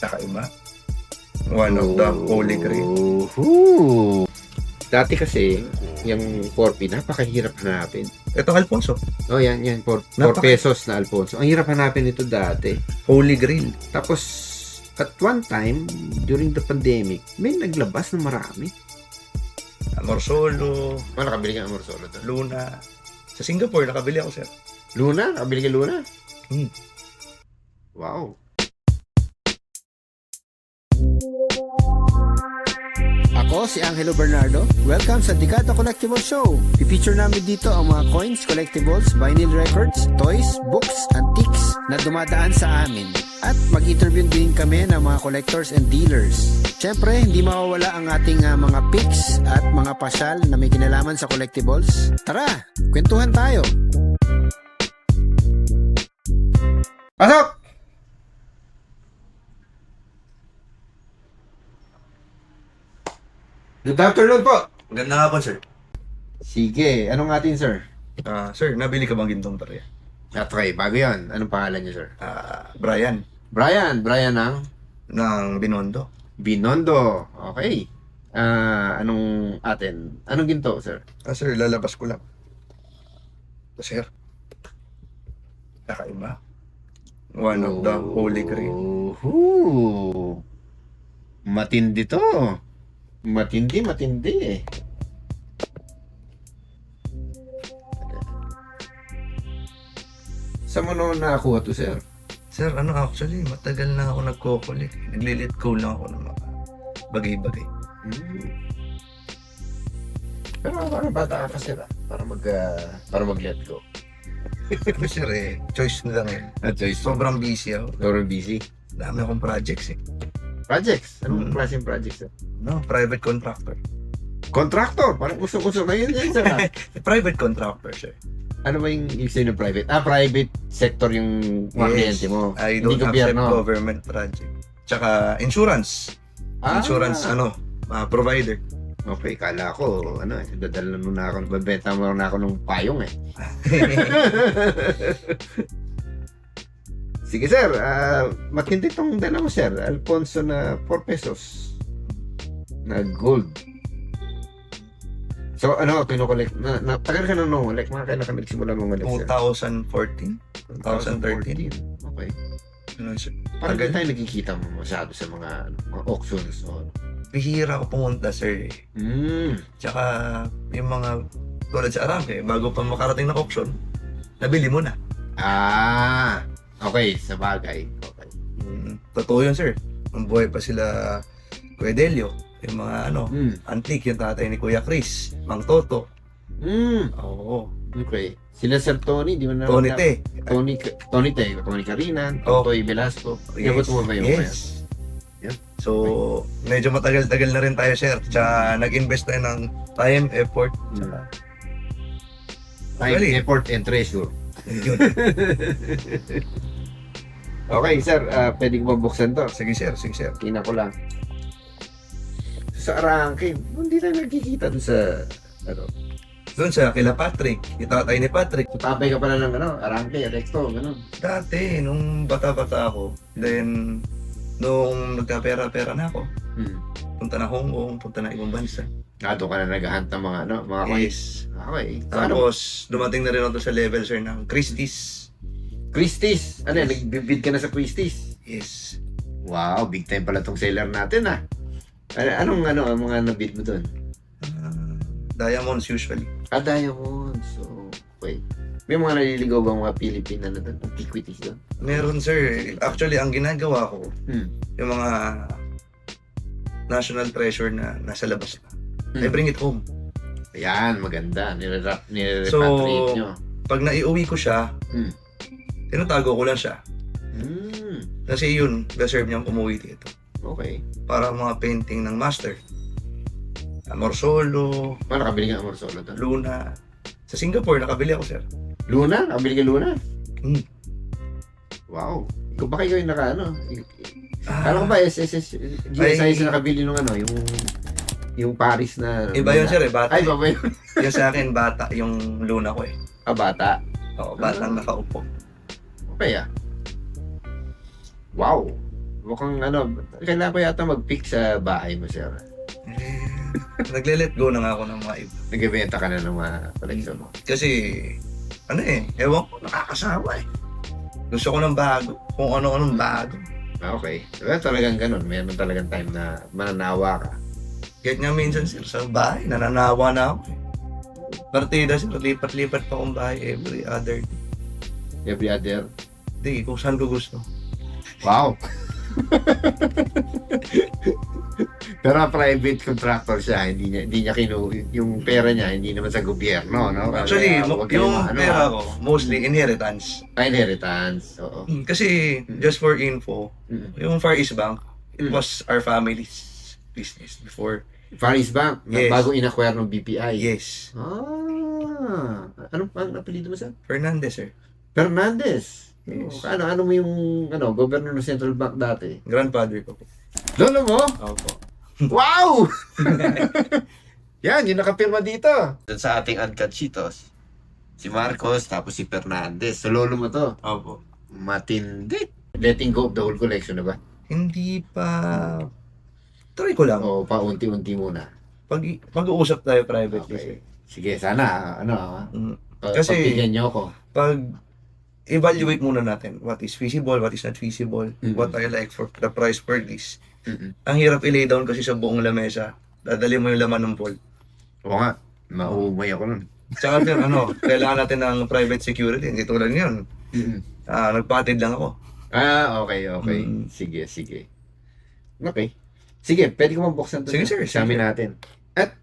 Kakaiba. One of the holy grail. Ooh. Dati kasi, yung 4P, napakahirap hanapin. Ito Alfonso, Oh, yan. 4 pesos na Alfonso. Ang hirap hanapin ito dati. holy grail. Tapos, at one time, during the pandemic, may naglabas na marami. Amor Solo, Oh, nakabili ka ng Amor Solo doon. Luna. Sa Singapore, nakabili ako, sir. Luna? Nakabili ka Luna? Hmm. Wow. Ako si Angelo Bernardo. Welcome sa Digata Collectible Show. I-feature namin dito ang mga coins, collectibles, vinyl records, toys, books, antiques na dumadaan sa amin. At mag-interview din kami ng mga collectors and dealers. Siyempre, hindi mawawala ang ating mga pics at mga pasyal na may kinalaman sa collectibles. Tara, kwentuhan tayo. Pasok! Good afternoon po. Maganda nga po, sir. Sige, anong atin, sir? Sir, nabili ka bang gintong pareha? Okay, bago yan. Anong pangalan niyo, sir? Brian, Brian ng ng Binondo. Binondo. Okay. Anong atin? Anong ginto, sir? Sir, lalabas ko lang. Sir, kakaiba. One of the holy grail. Ooh. Matindi to. Matindi eh. Saan mo naman nakakuha to, sir? Sir, actually, matagal na ako nagko-collect. Nagli-let go lang ako ng mga bagay-bagay. Pero parang bata ka pa, sir, para mag-let go. Ano, sir, choice na lang yun. Choice. Sobrang busy ako. Sobrang busy. Dami akong projects eh. Projects? Anong klaseng projects, sir? No, private contractor. Contractor! Parang usok-usok na yun, sir. Private contractor, sir. Ano ba yung ibig ng private? Private sector yung mga kliyente mo. I don't Hindi accept gobyerno. government project. Tsaka insurance. Insurance, provider. Okay, kala ko, dadala na ako, babenta mo na ako ng payong eh. Sige sir, matindi tong dala mo sir, Alfonso na 4 pesos na gold. So kinukolekt, tagal ka na nung-collect, mga kailan ka nagsimula mong collect sir? 2014, 2013. Okay. Ano, sir? Parang di Tagal. tayo nagkikita mo masyado sa mga auctions o Bihira ako pumunta, sir. Tsaka yung mga tulad sa Arangke, bago pa makarating na auction, nabili mo na. Okay, sa bagay. Okay. Totoo yun, sir. Ang buhay pa sila Kuya Delio, yung mga antique, yung tatay ni Kuya Chris, Mang Toto. Oo. Okay. Sila Sir Tony, di mo na Tony Te. Tony Carinan, Oh. Toy Velasco. Yes. Inabot mo ba yung Yes. Yan. So, medyo matagal-tagal na rin tayo, sir. Tsaka nag-invest tayo ng time, effort. Tsaka, Time, Actually, effort, and treasure. yun. Okay, sir. Pwede ko ba buksan to? Sige, sir. Sige, sir. Tina ko lang. Sa Arangke, hindi tayo nagkikita doon sa Doon sa kila Patrick, yung tatay ni Patrick. Tatay ka pala ng Arangke, Recto, gano'n. Dati, nung bata-bata ako, then, nung nagkapera-pera na ako, punta na Hong Kong, punta na ibang bansa. Doon ka na nag-hunt ng mga coins. Yes. Okay. So, Tapos, dumating na rin ako sa level, sir, ng Christie's. Christie's. Yes. Nagbibid ka na sa Christie's? Yes. Wow, big time pala tong seller natin Anong ang mga nabid mo doon? Diamonds usually. Diamonds. So, okay. May mga naliligaw bang mga Philippine antiquities doon? Meron, sir. Actually, ang ginagawa ko, yung mga national treasure na nasa labas na, I bring it home. Ayan, maganda. Nire-repatriate So, nyo. Pag naiuwi ko siya, tinatago ko lang siya. Kasi yun, deserve niyang umuwi dito. Okay. Para mga painting ng master. Amor Solo, Paano nakabili ka ng Amor Solo doon? Luna. Sa Singapore, nakabili ako, sir. Luna? Nakabili ka Luna? Hmm. Wow. Ikaw ba kayo yung Kala ko ba GSIS na nakabili nung yung Paris na Iba yun, sir, bata. Ay, iba ba yun? Yung sa akin, bata, yung Luna ko eh. Bata. Oo, batang nakaupo. Okay Wow. Mukhang kailangan ko yata mag-pick sa bahay mo, sir. Nagle-let go na nga ako ng mga iba. Nagbebenta ka na ng mga collection mo. Kasi, ewan ko, nakakasawa eh. Gusto ko ng bago, kung ano-anong bago. Okay. Well, talagang ganun. Meron talagang time na mananawa ka. Kahit nga minsan sir, sa bahay, nananawa na ako eh. Partida sir, lipat-lipat pa akong bahay every other day. Every other. Di, kung saan ko gusto. Wow! Pero private contractor siya, hindi niya yung pera niya, hindi naman sa gobyerno, no? Actually, Huwag yung kayong pera ko, mostly inheritance. inheritance, oo. Kasi, just for info, yung Far East Bank, it Mm. was our family's business before. Far East Bank, Yes. bago in-acquire ng BPI. Yes. Anong apelido mo, sir? Fernandez, sir. Fernandez. Yes. Ano mo yung governor ng Central Bank dati? Grandfather ko po. Lolo mo? Opo. Wow! Yan, yung nakapirma dito. Doon sa ating Uncut Cheetos. Si Marcos, tapos si Fernandez. So, lolo mo to. Opo. Matindi. Letting go of the whole collection na ba? Hindi pa... Try ko lang. O paunti-unti muna. Pag-uusap tayo privately, sir. Okay. Sige, sana, Mm. kasi, Kasi- pagbigyan niyo ako. Pag evaluate muna natin what is feasible, what is not feasible, what I like for the price per this. Ang hirap i-lay down kasi sa buong lamesa. Dadali mo yung laman ng pool. Oo nga, mauumay ako nun. Tsaka sir, kailangan natin ng private security. Hindi tulad yun. Nagpatid lang ako. Okay. Sige. Okay. Sige, pwede ko mabuksan to. Sige, sir. Sa amin natin. At,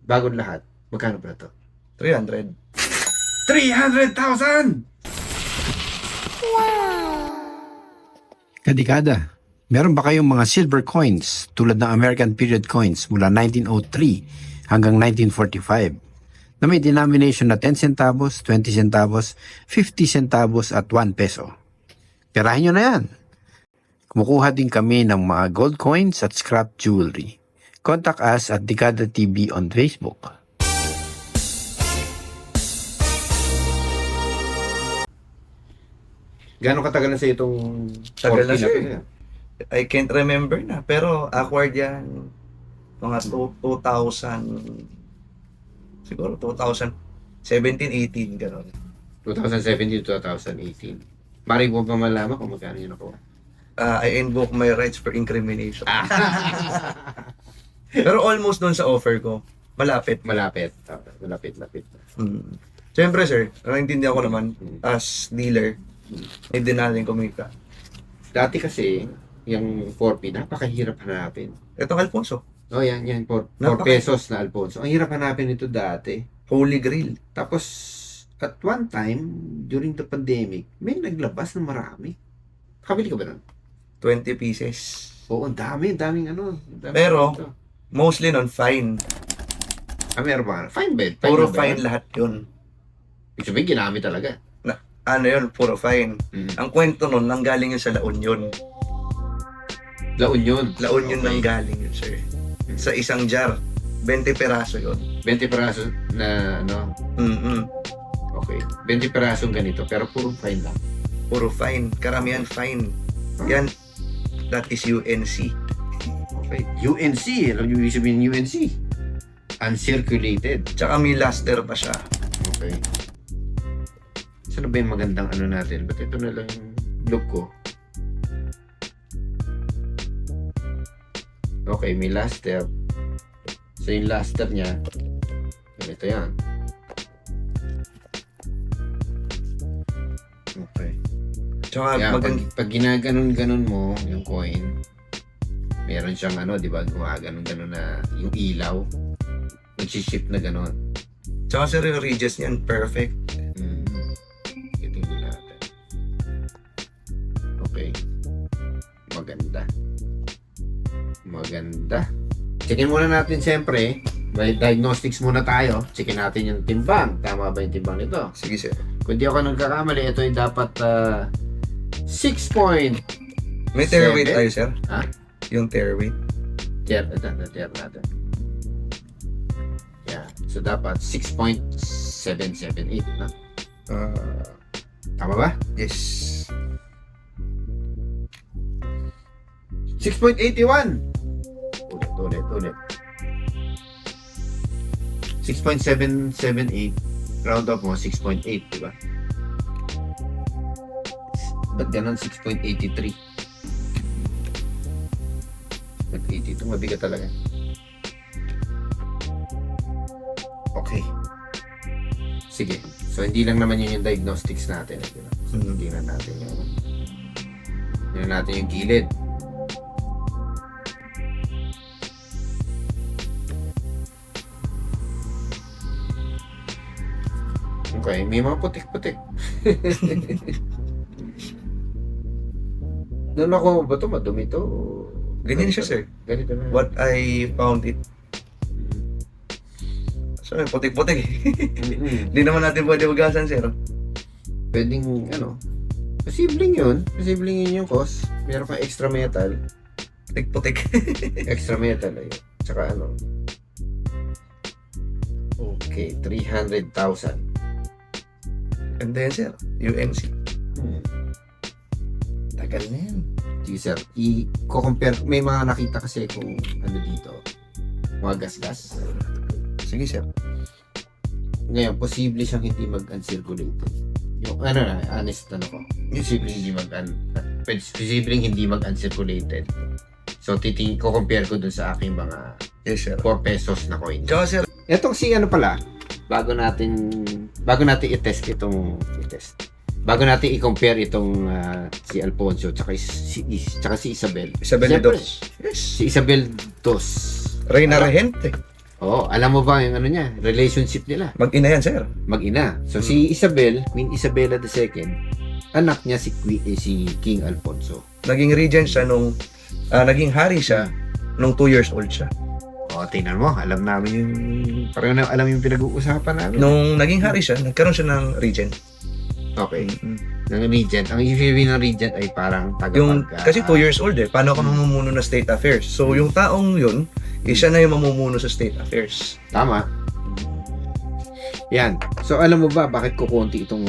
bago lahat, magkano ba ito? 300. 300,000! Kadikada, meron ba kayong mga silver coins tulad ng American period coins mula 1903 hanggang 1945 na may denomination na 10 centavos, 20 centavos, 50 centavos at 1 peso? Pirahin nyo na yan. Kumukuha din kami ng mga gold coins at scrap jewelry. Contact us at Dekada TV on Facebook. Gano'ng katagal na sa itong Tagal na, 40 sir. to? I can't remember na. Pero acquired yan mga 2000, siguro 2017, 18, gano'n. 2017 to 2018. Maring mo pa malaman kung magkano yun ako. I invoke my rights for incrimination. Pero almost doon sa offer ko. Malapit. Malapit. Siyempre sir, naintindihan ko naman as dealer, hindi natin kumita. Dati kasi, yung 4P, napakahirap hanapin. Itong Alfonso, Oh, yan. 4 pesos na Alfonso. Ang hirap hanapin ito dati. Holy Grail. Tapos, at one time, during the pandemic, may naglabas ng marami. Kabili ka ba nun? 20 pieces. Oo, daming Pero, dito. mostly non fine. Meron ba? Fine bed. Puro ba fine yun? lahat yun. Ibig sabihin, ginamit talaga. Ano yun, puro fine. Ang kwento nun, nanggaling yun sa La Union. La Union. La Union nanggaling yun, sir. Sa isang jar, 20 peraso yun. 20 peraso na Okay. 20 perasong ganito, pero puro fine lang. Puro fine. Karamihan fine. Yan, that is UNC. Okay. UNC. Alam niyo ibig sabihin UNC? Uncirculated. Tsaka may luster pa siya. Okay. Saan ba yung magandang natin? Ba't ito na lang yung look ko? Okay, may luster. So yung luster niya, ito yan. Okay. Tsaka Kaya pag maganda. ginaganon-ganon mo yung coin, meron siyang di ba, gumaganon-ganon na yung ilaw. Nag-shift na ganon. Tsaka sir, yung ridges niyan, perfect. Ito yung natin. Okay. Maganda. Checkin muna natin siyempre. May diagnostics muna tayo. Checkin natin yung timbang. Tama ba yung timbang nito? Sige sir. Kung di ako nagkakamali, ito ay dapat 6 point. May tear weight 7? tayo sir. Ha? Yung tear weight. Tier natin. Yeah. So dapat 6.778 na. Tama ba? Yes. 6.81. Ulit. 6.778. Round up mo, 6.8, di ba? Ba't ganun 6.83? 6.82, mabigat talaga. Okay. Sige. So, hindi lang naman yun yung diagnostics natin. Diba? So, tingnan natin yung gilid. Okay, may mga putik-putik. Doon ako, ba ito? Madumi ito? Ganyan siya, sir. Ganito na. What I found it. So, putik-putik. Hindi naman natin pwede ugasan, sir. Pwedeng, posibleng yun. Posibleng yun yung cause. Meron kang extra metal. Putik-putik. Extra metal, ayun. Tsaka Okay, 300,000. And then, sir, UNC. Tagal na yan. Sige, sir. I-compare. May mga nakita kasi kung dito. Mga gas-gas. Sige, sir. Ngayon, posible siyang hindi mag-uncirculated. Yung, honest ko. Posibleng hindi mag-uncirculated. So, ko-compare ko dun sa aking mga Yes, sir. 4 pesos na coin. Tsaka, sir, Etong si pala, bago natin i-test bago natin i-compare itong si Alfonso tsaka si Isabel. Isabel Siyempre, Dos. Yes. Si Isabel Dos. Reyna Regente. Alam mo ba yung relationship nila? Mag-ina yan, sir. Mag-ina. So si Isabel, Queen Isabella II, anak niya si King Alfonso. Naging regent siya naging hari siya nung 2 years old siya. Tingnan mo, alam namin alam yung pinag-uusapan namin. Nung naging hari siya, nagkaroon siya ng regent. Okay. Ng regent. Ang ibig ng regent ay parang Kasi 2 years old paano ka mamumuno na state affairs? So yung taong yun, siya na yung mamumuno sa state affairs. Tama. Yan. So alam mo ba bakit kukunti itong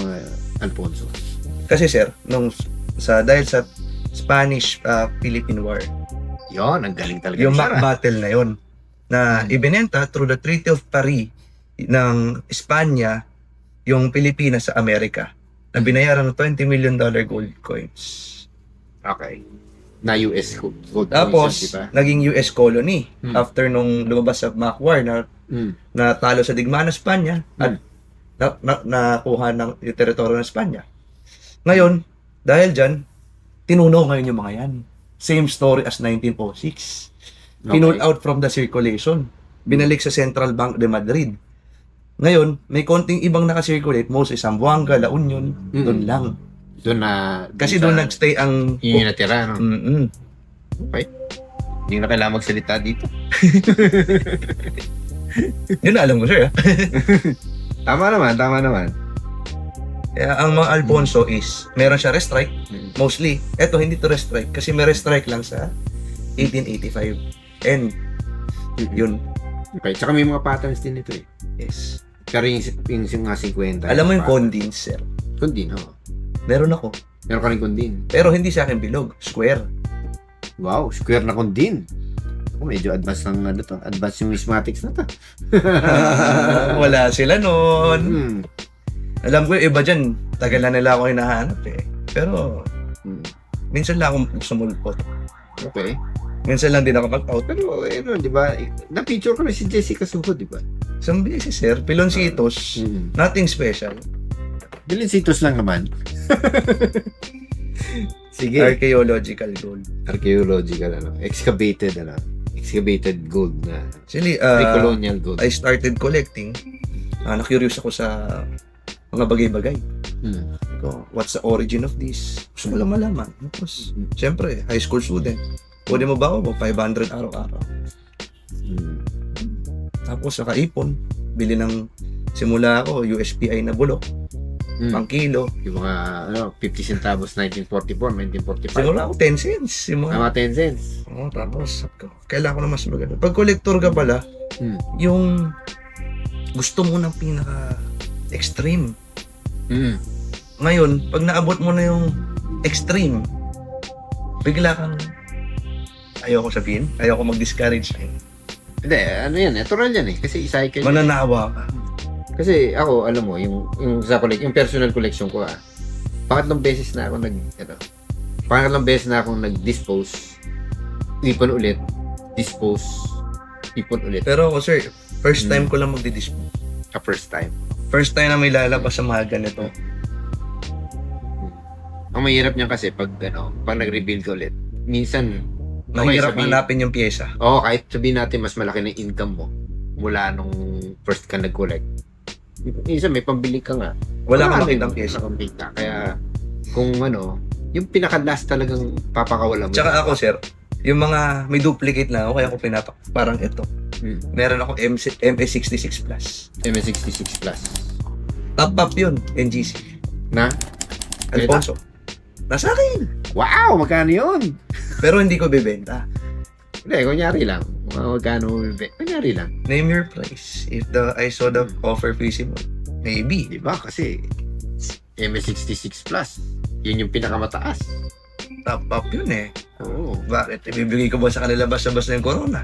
Alfonso? Kasi, sir, dahil sa Spanish-Philippine War, Yon, ang galing talaga. yung Mac battle na yon na ibinenta through the Treaty of Paris ng Espanya yung Pilipinas sa Amerika na binayaran ng $20 million gold coins. Okay. Na US gold Tapos, coins, diba? naging US colony after nung lumabas sa Mac War na natalo sa digmaan ng Espanya at nakuha ng yung teritoryo ng Espanya. Ngayon, dahil dyan, tinunaw ngayon yung mga yan. Same story as 1906. Pinull out from the circulation. Binalik sa Central Bank de Madrid. Ngayon, may konting ibang nakasirculate, mostly Zamboanga, La Union, doon lang. Doon na... Kasi doon nagstay ang... Yung natira, no? Okay. Hindi na kailangan magsalita dito. Yun na alam ko, sir. Tama naman. Kaya ang mga Alfonso is, meron siya restrike, mostly. Eto, hindi to restrike, kasi may restrike lang sa 1885. And, yun. Okay, tsaka may mga patterns din ito eh. Yes. Pero yung mga 50. Alam mo yung Condin, sir? Condin, oo. Meron ako. Meron ka rin Condin. Pero hindi sa akin bilog, square. Wow, square na Condin. Medyo advanced ng advanced numismatics na to. Wala sila noon. Alam ko yung iba dyan, tagal na nila ako hinahanap Pero, minsan lang akong sumulpot. Okay. Minsan lang din ako mag-out. Pero, di ba? Na-picture ko na si Jessica Suho, di ba? Isang beses, sir. Piloncitos. Nothing special. Piloncitos lang naman. Sige. Archaeological gold. Archaeological, excavated gold na. Actually, pre-colonial gold. I started collecting. Na-curious ako sa mga bagay-bagay. What's the origin of this? Gusto mo lang malaman. Tapos, siyempre, high school student. Pwede mo ba ako? 500 araw-araw. Tapos, nakaipon. Bili ng, simula ako, USPI na bulok. Pang kilo. Yung mga 50 centavos 1944, 1945. Simula ako 10 cents. Yung mga 10 cents. Tapos, kailangan ko na mas maganda. Pag collector ka pala, yung gusto mo ng pinaka-extreme. Ngayon, pag naabot mo na yung extreme, bigla kang Ayoko sabihin. Ayoko mag-discourage. Hindi, ano yan, natural yan eh. Kasi i-cycle. Mananawa ka. Kasi ako, alam mo, yung personal collection ko pangatlong beses na ako nag-dispose, ipon ulit, dispose, ipon ulit. Pero ako, sir, first time ko lang magdi-dispose. First time. First time na may lalabas sa mga ganito. Ang mahirap niyan kasi pag nag-reveal ka ulit, minsan, Mahirap hanapin yung pyesa. kahit sabihin natin mas malaki na income mo mula nung first ka nag-collect. Minsan may pambili ka nga. Wala kang makitang pyesa. Kaya, kung yung pinaka-last talagang papakawalan mo. Tsaka ako, sir, yung mga may duplicate na ako, kaya ako parang ito. Meron ako MS66 Plus. MS66 Plus. Top yun, NGC. Na? Alfonso. Nasa akin. Wow! Magkano yun? Pero hindi ko bibenta. Hindi, kunyari lang. Magkano mo bibenta? Kunyari lang. Name your price. If I saw the offer feasible, maybe. Diba? Kasi MS66 Plus, yun yung pinakamataas. Top yun eh. Oo. Bakit? Ibibigay ko ba sa kanila basta-basta yung corona?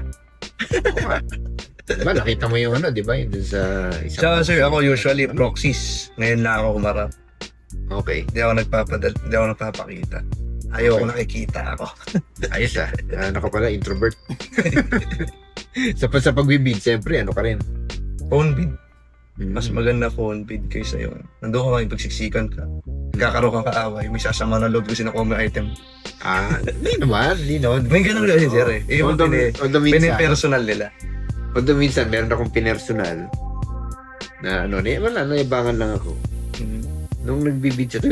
Diba? Nakita mo yung diba? Yung dun sa isang... Tsaka sir, ako usually proxies. Ngayon lang ako humarap. Okay. Hindi ako nagpapakita. Ayoko nakikita ako. Ayos Ano ka pala, introvert. sa pagbibid, siyempre, ka rin. Phone bid. Mas maganda phone bid kaysa yung nandun ka lang pagsiksikan ka. Kakaroon kang kaaway. May sasama ng loob kasi nakuha mo yung item. Hindi naman. May ganun kasi sir eh. Yung pinipersonal nila. Although minsan, meron akong pinersonal na wala, naibangan lang ako. Nung nagbibid siya,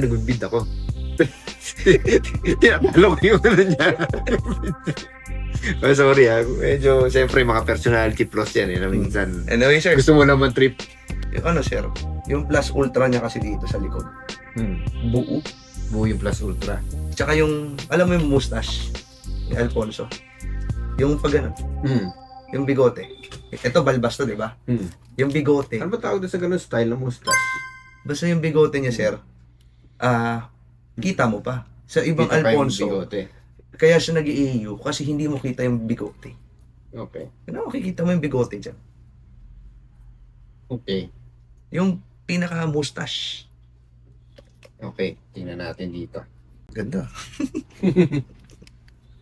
nagbibid ako. Tinatalo ko yung niya. Sorry medyo, siyempre, mga personality plus yan na minsan. Anyway, sir. Gusto mo naman trip. Yung sir, yung Plus Ultra niya kasi dito sa likod. Buo. Buo yung Plus Ultra. Tsaka yung, alam mo yung mustache ni Alfonso. Yung pag yung bigote. Ito balbas to, di ba? Yung bigote. Ano ba tawag sa ganun style ng mustache? Basta yung bigote niya, sir, kita mo pa. Sa ibang Kita pa yung Alfonso, bigote. kaya siya nag-iiyo kasi hindi mo kita yung bigote. Okay. Makikita mo yung bigote dyan. Okay. Yung pinaka-mustache. Okay. Tingnan natin dito. Ganda.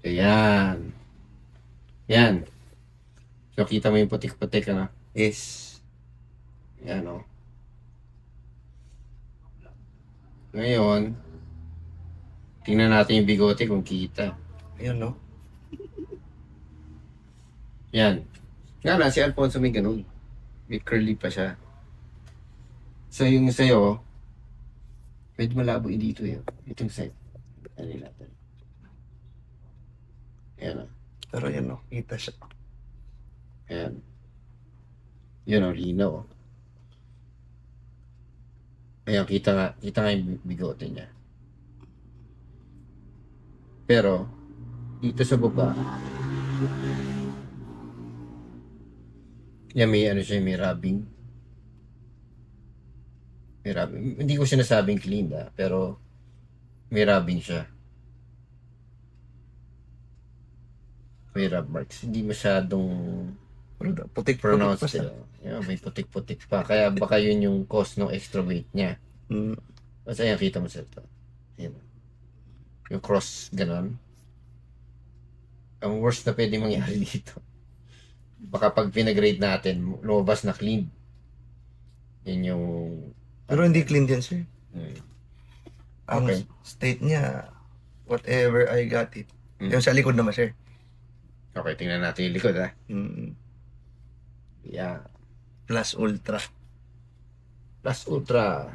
Ayan. Yan. So, kita mo yung putik-putik, Yes. Yan, Ngayon, tingnan natin yung bigote kung kita. Ayun, no? Yan. Nga lang, si Alfonso may ganun. May curly pa siya. So, yung sa'yo, medyo malabo dito yun. Itong side. Ano natin? Yan, Pero yan, no? Kita siya. Ayan. Yun, linaw. Ayan, kita nga yung bigote niya. Pero, dito sa baba, yan may may rubbing. May rubbing. Hindi ko sinasabing clean pero may rubbing siya. May rub marks. Hindi masyadong Putik-putik pa pronounced. siya. Yeah, may putik-putik pa. Kaya baka yun yung cause ng extra weight niya. Basta ayan, kita mo sa ito. Ayan. Yung cross, ganon. Ang worst na pwede mangyari dito. Baka pag pinagrade natin, lumabas na clean. Yun yung... Pero hindi clean yan, sir. Ang Okay. state niya, whatever I got it. Yung sa likod naman, sir. Okay, tingnan natin yung likod, Yeah. Plus Ultra. Plus Ultra.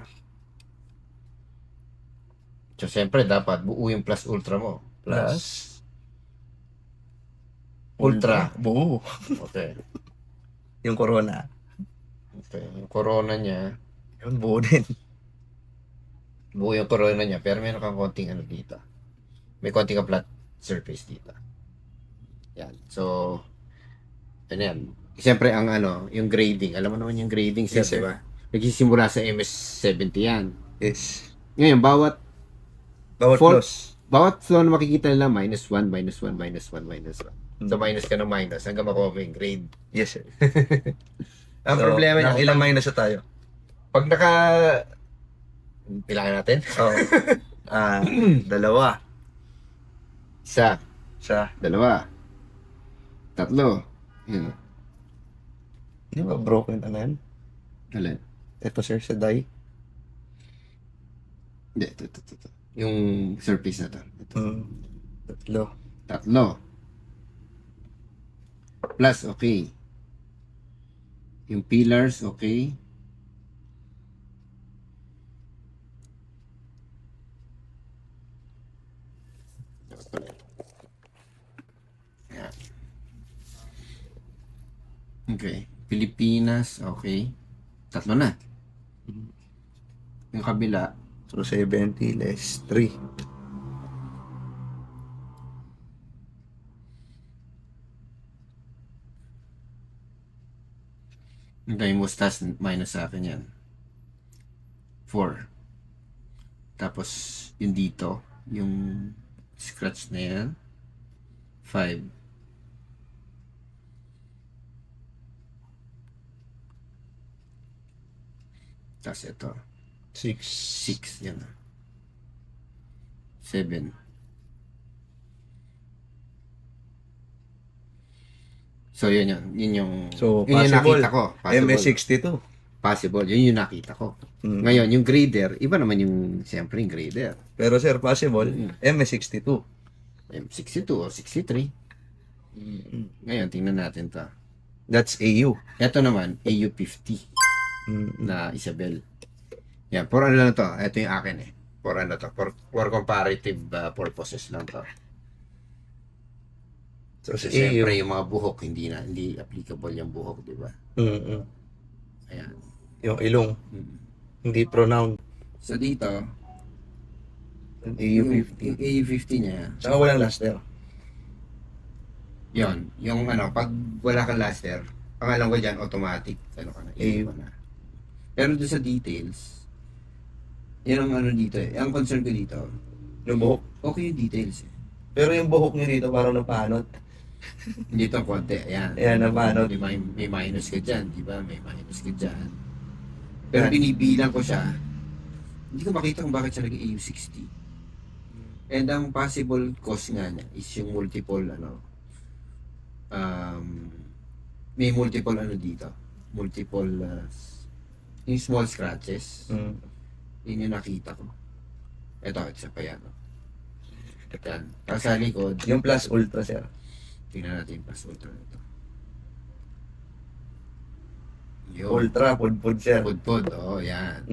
So, siyempre, dapat buo yung Plus Ultra mo. Plus Ultra. Buo. Okay. Yung Corona. Okay. Yung corona niya, Yun, buo din. buo yung corona niya, pero meron kang konting dito. May konting ka flat surface dito. Yan. So, yan. Siyempre, ang yung grading. Alam mo naman yung grading, sir, Yes, sir. diba? Nagsisimula sa MS-70 yan. Yes. Ngayon, bawat Bawat Four- plus. bawat zone makikita nila minus 1, minus 1, minus 1, minus 1. So, minus ka ng minus hanggang makuha mo yung grade. Yes, sir. Ang problema niya, ilang minus na tayo? pag Kailangan natin? Oo. Dalawa. Isa, Sa, dalawa, tatlo. Yun. di ba broken ano yan? Alin? Ito, sir, sa die. Hindi, ito. Yung surface na to. Ito. Tatlo. Tatlo. Plus, okay. Yung pillars, okay. Yan. Okay. Pilipinas, okay. Tatlo na. Yung kabila, So, 70 less 3. yung mustas minus sa akin yan. 4. Tapos, yung dito, yung scratch na yan, 5. Tapos ito, 6. 6 yan. 7. So, yun yun. Yun yung, So, yun yung possible. nakita ko. Possible. MS62. Possible. Yun yung nakita ko. Mm. Ngayon, yung grader, iba naman yung, siyempre, yung grader. Pero, sir, possible, MS62. M62 o 63. Ngayon, tingnan natin to. That's AU. Ito naman, AU50 na Isabel. Yan, for ano lang to. Ito yung akin eh. For ano to. For comparative purposes lang to. So, Kasi sa AU. siyempre, yung mga buhok, hindi applicable yung buhok, di ba? Ayan. Yung ilong, Mm. hindi pronoun. So, dito, Yung yung AU50. AU50 niya, Saka walang laster. yon yung ano, pag wala kang laster, ang alam ko dyan, automatic, ano ka na, AU ka na. Pero doon sa details, yan ang ano dito eh. Ang concern ko dito, Yung buhok. okay yung details eh. Pero yung buhok niya dito parang napanot. Dito ang konti, ayan. Ayan, napanot. May minus ka dyan, di ba? May minus ka dyan. Pero binibilang ko siya, hindi ko makita kung bakit siya naging AU60. And ang possible cause nga niya is yung multiple, may multiple dito. Multiple, yung small scratches. Yun yung nakita ko. Ito, isa pa yan. Yan. Tapos sa likod, Yung plus ultra, sir. tingnan natin yung plus ultra nito. Yun. Ultra, pudpud, sir. Pudpud, oo, yan.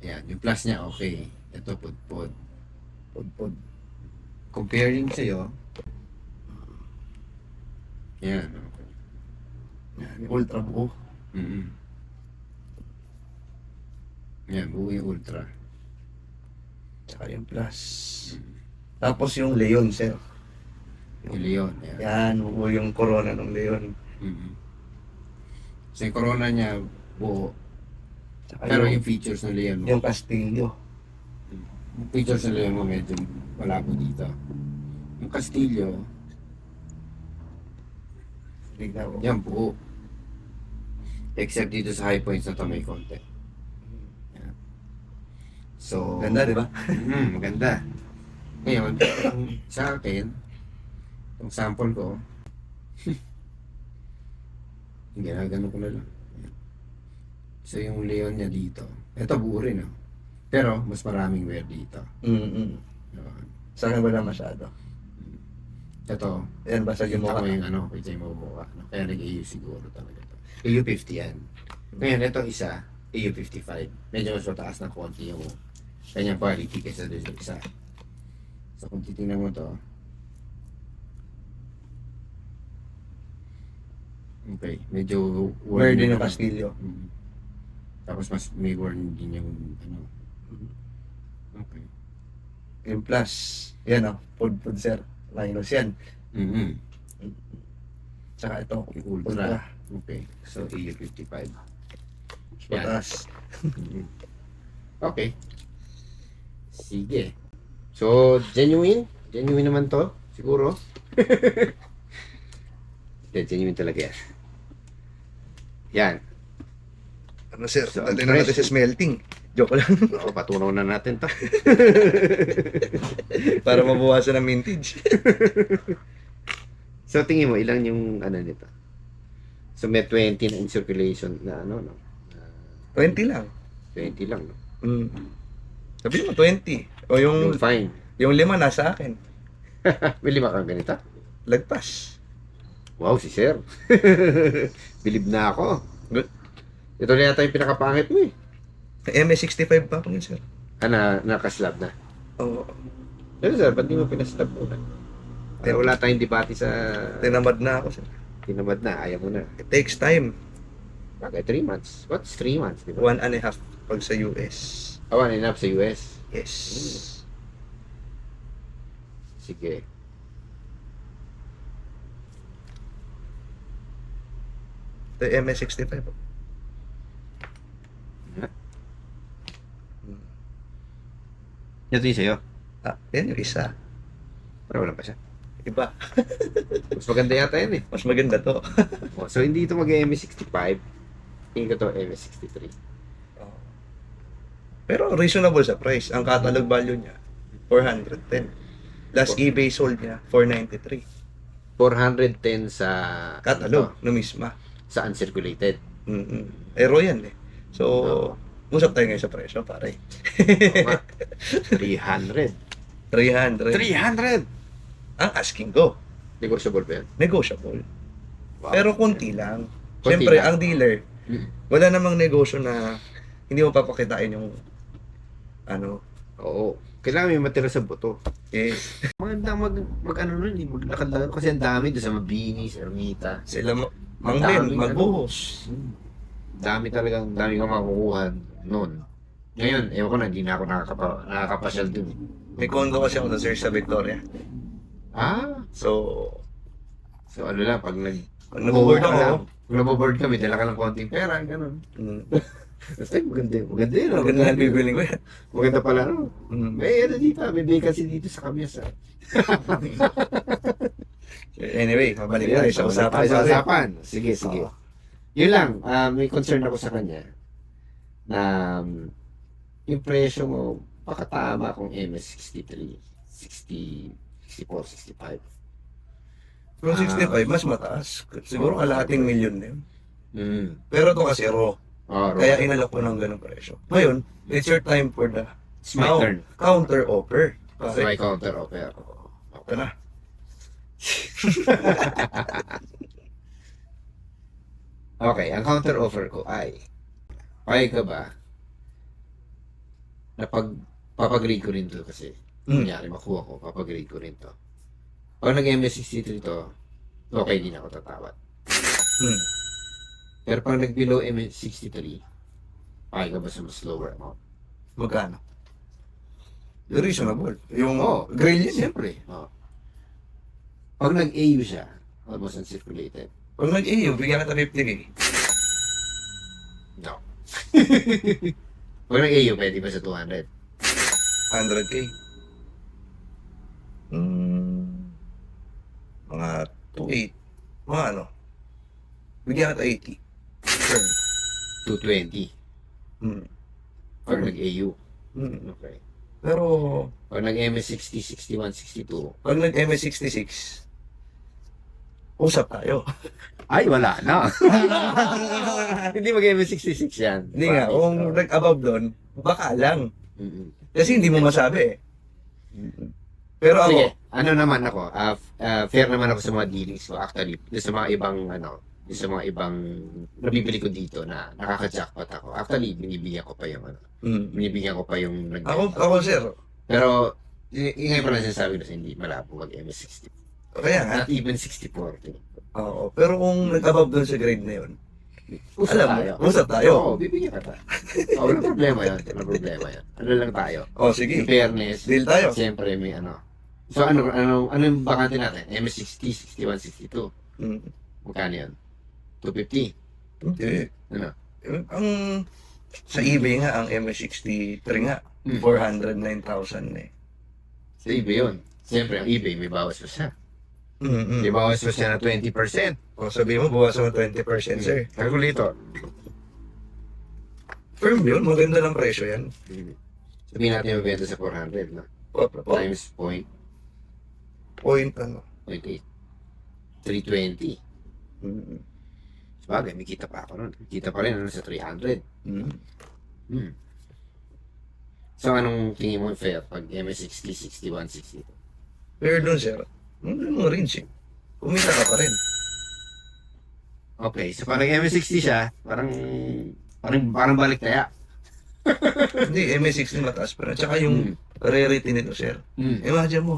Yan, yung plus niya, okay. Ito, pudpud. Pudpud. Comparing sa'yo, yan, okay. Yan, Ultra buo. Yan, buo yung ultra. Tsaka yung plus. Tapos yung leon, sir. Yung leon, yan. Yan, buo yung corona ng leon. So yung corona niya, buo. Tsaka Pero yung features ng leon mo, yung Castillo. yung features ng leon mo medyo malabo dito. Yung Castillo, Tignan mo. yan buo. Except dito sa high points na to may konti. Yan. So, Ganda, di ba? maganda. Ngayon, sa akin, yung sample ko, ginagano ko na lang. So, yung leon niya dito, ito buo rin, no? Pero, mas maraming wear dito. Yun. Sa akin wala masyado. Ito, Yan, basta yung kita mukha. ko yung kita yung mukha. No? Kaya nag-AU siguro talaga ito. AU50 yan. Ngayon, ito isa, AU55. Medyo mas mataas ng konti yung kanyang quality kaysa doon sa isa. So, kung titingnan mo to, okay, medyo Where din yung naman. Castillo. Tapos mas may worn din yung okay. Yung plus. Yan, pudpud, sir. Minus yan. Tsaka ito. Yung ultra. Okay, so AU55. Yan. Patas. Okay. Sige. So, genuine? Genuine naman to, siguro. Genuine talaga yan. Yan. Ano sir, So, dali na natin fresh. sa smelting. Joke lang. Oo, patunaw na natin to. Para mabawasan ang mintage. So, tingin mo, ilang yung ano nito? So, may 20 na in circulation na ano, no? 20 lang. 20 lang, no? Sabi mo 20. O yung Yung fine. 5 nasa akin. May 5 kang ganito? Lagpas. Wow, si Sir. Bilib na ako. Good. Ito na yata yung pinakapangit mo eh. MS65 pa ako yun, sir. Nakaslab na. Oo. Pero sir, ba't di mo pinaslab muna? Kaya wala tayong debate sa Tinamad na ako, sir. tinamad na, ayaw mo na. It takes time. Bagay, 3 months. What's 3 months? Di ba? 1.5 pag sa US. Awan, enough sa US. Yes. Sige. The MS65. Ito yung sa'yo. Yan yung isa. Pero wala pa siya. Iba. Mas maganda yata yan eh. Mas maganda to. Oh, so, hindi ito mag-MS65. Tingin ko to MS63. Pero reasonable sa price. Ang catalog value niya, 410. Last eBay sold niya, 493. 410 sa Catalog, ano no misma. to? Sa uncirculated. Aero yan eh. So, Oo. usap tayo ngayon sa presyo, pare. Oo nga. 300. 300. 300! Ang asking ko. Negotiable ba yan? Negotiable. Wow. Pero konti lang. Konti Siyempre, lang. ang dealer, wala namang negosyo na hindi mo papakitain yung ano. Oo. Kailangan may matira sa buto. Yes. Maganda mag ano nun, maglakad-lakad kasi ang dami doon sa Mabinis, Ermita. Sila Ang Mang daming magbuhos. Dami talagang, dami kang makukuha noon. Ngayon, ewan ko na, hindi na ako nakakapasyal dun. May condo kasi ako sir sa Victoria. Ah, So, so ano lang, pag nag-board ako. Pag naboboard kami, dala ka ng konting pera, ganun. Tapos, ay, maganda yun. Maganda na bibiling ko yan. Maganda pala, no? Mm. May ano dito, may vacancy dito sa Kamyas. Anyway, mabalik na rin sa usapan. Sa usapan. Sige, sige. Yun lang, may concern ako sa kanya na yung presyo mo, baka tama kung MS63, 60, 64, 65. Pero 65, mas mataas. Siguro kalahating milyon na yun. Pero to kasi raw. Oh, Kaya inalok ko ng ganong presyo. Ngayon, it's your time for the it's my turn. counter offer. So, my counter offer. Okay na. Okay, ang counter offer ko ay, payag ka ba na papagrade ko rin to kasi, kunyari makuha ko, papagrade ko rin to. Pag nag-MS63 to, okay din ako tatawad. Pero pag nag-below MS63, payag ka ba sa mas lower amount? Magkano? Reasonable. Yung Oh, grill yun. siyempre. Oh. Pag nag-AU siya, almost uncirculated. Pag nag-EU, bigyan ka 50k. No. Pag nag-AU, pwede ba sa 200? 100k. Mga 2.8. Mga ano? Bigyan ka 80. Sure. 220. Pag nag-AU. Okay. Pero, Pag nag-MS60, 61, 62. pag nag-MS66, usap tayo. Ay, wala na. Hindi mag-MS66 yan. Hindi nga, Promise. kung nag-above doon, baka lang. Mm-mm. Kasi hindi mo masabi eh. Pero ako, Sige, ano naman ako, fair naman ako sa mga dealings ko. Actually, doon sa mga ibang, doon sa mga ibang nabibili ko dito na nakaka-jackpot ako. Actually, binibigyan ko pa yung, binibigyan ko pa yung ako sir, Pero, yung ngayon pa lang sinasabi na hindi malabo mag-MS60. kaya nga, Not even 64. oo. Pero kung nag-above doon sa grade na yun, Usap alam mo, tayo. usap tayo. Oo, bibigyan ka ta. Walang problema yan. Walang problema yan. Ano lang tayo? Oh, sige. In fairness, Deal tayo. siyempre may ano. So, ano yung bakante natin? MS60, 61, 62. Magkano yan? 250. Hindi. Ano? Ang sa eBay nga, ang MS63 nga, 409,000 eh. Sa eBay yun. Siyempre, ang eBay may bawas pa siya. Mm-mm. May bawas pa siya na 20%. O sabihin mo, bawasan mo 20%, sir. Calculator. Firm yun, maganda lang presyo yan. Sabihin natin yung benta sa 400, no? O, Times point point, ano. 0.8. 320. Mm-mm. Sabagay, may kita pa ako nun. Kita pa rin ano, sa 300. Mm. So, anong tingin mo fair pag MS60, 61, 62? Pero dun, sir, ano range eh. Kumita ka pa rin. Okay, so parang MS60 siya, parang balik taya. Hindi, MS16 mataas pa rin. Tsaka yung rarity nito, sir. Imagine mo,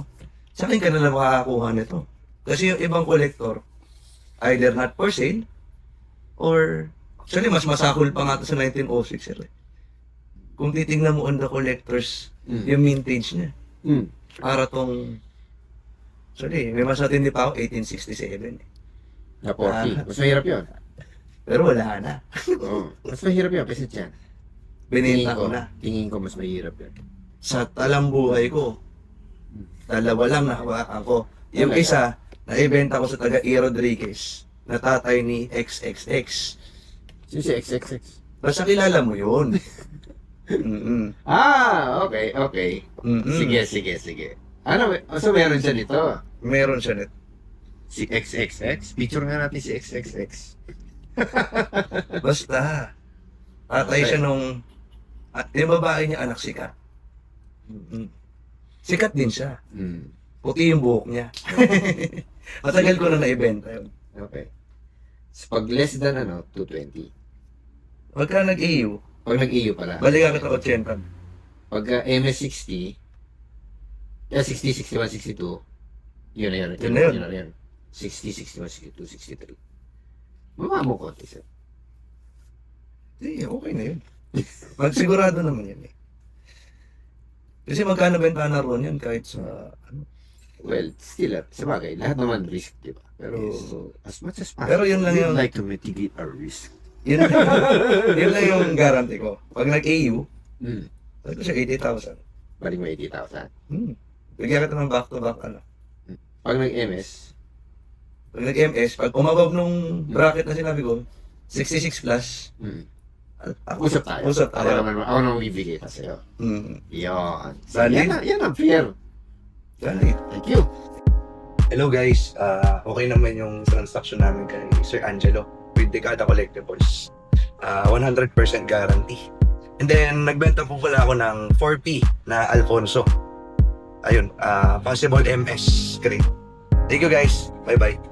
sa akin ka na lang makakakuha nito. Kasi yung ibang collector, either not for sale, or, actually, mas masakol pa nga ito sa 1906, sir. Kung titingnan mo on the collectors, yung vintage niya, para tong, sorry, may mas matindi pa ako, 1867. Na 40. Mas mahirap yun. Pero wala na. Oo. Mas mahirap yun kasi dyan. Binenta ko na. Tingin ko mas mahirap yun. Sa talambuhay ko, dalawa lang nahawakan ko. Yung Okay. isa, naibenta ko sa taga E. Rodriguez, na tatay ni XXX. Sino si XXX? Basta kilala mo yun. Mm-mm. Okay. Mm-mm. Sige. Ano, so meron siya nito. Meron siya net. Si XXX? Picture nga natin si XXX. Basta, tatay siya nung, at yung babae niya anak sikat. Mm-mm. Sikat din siya. Puti yung buhok niya. Matagal ko na naibenta yun. Okay. So pag less than 220. Pagka nag-EU, Pag nag-EU pala. balikan ka 80. Pag MS60, 60, 61, 62, yun na yun. Yun na yun. 60, 61, 62, 63. Mama mo konti sir. Hindi, okay na yun. Magsigurado naman yan eh. Kasi magkano benta na ron yan kahit sa, ano. Well, still, sabagay, lahat naman risk, di ba? Pero, Yes. as much as possible, Pero yun lang we'd yung- like to mitigate our risk. Yun, yun lang yung guarantee ko. Pag nag-EU, Hmm. sabi ko siya 80,000. Balik mo 80,000. Bigyan kita ng back-to-back, ano. Pag nag-MS, Pag nag-MS, pag umabab nung bracket na sinabi ko, 66 plus, usap tayo. Usap Ako tayo. naman bibigay ka sa'yo. Mm. Yun. Valid? Yan ang fair. Valid. Thank you. Hello guys, okay naman yung transaction namin kay Sir Angelo with Decada Collectibles. 100% guarantee. And then, nagbenta po pala ako ng 4P na Alfonso. Ayun, possible MS grade. Thank you guys. Bye-bye.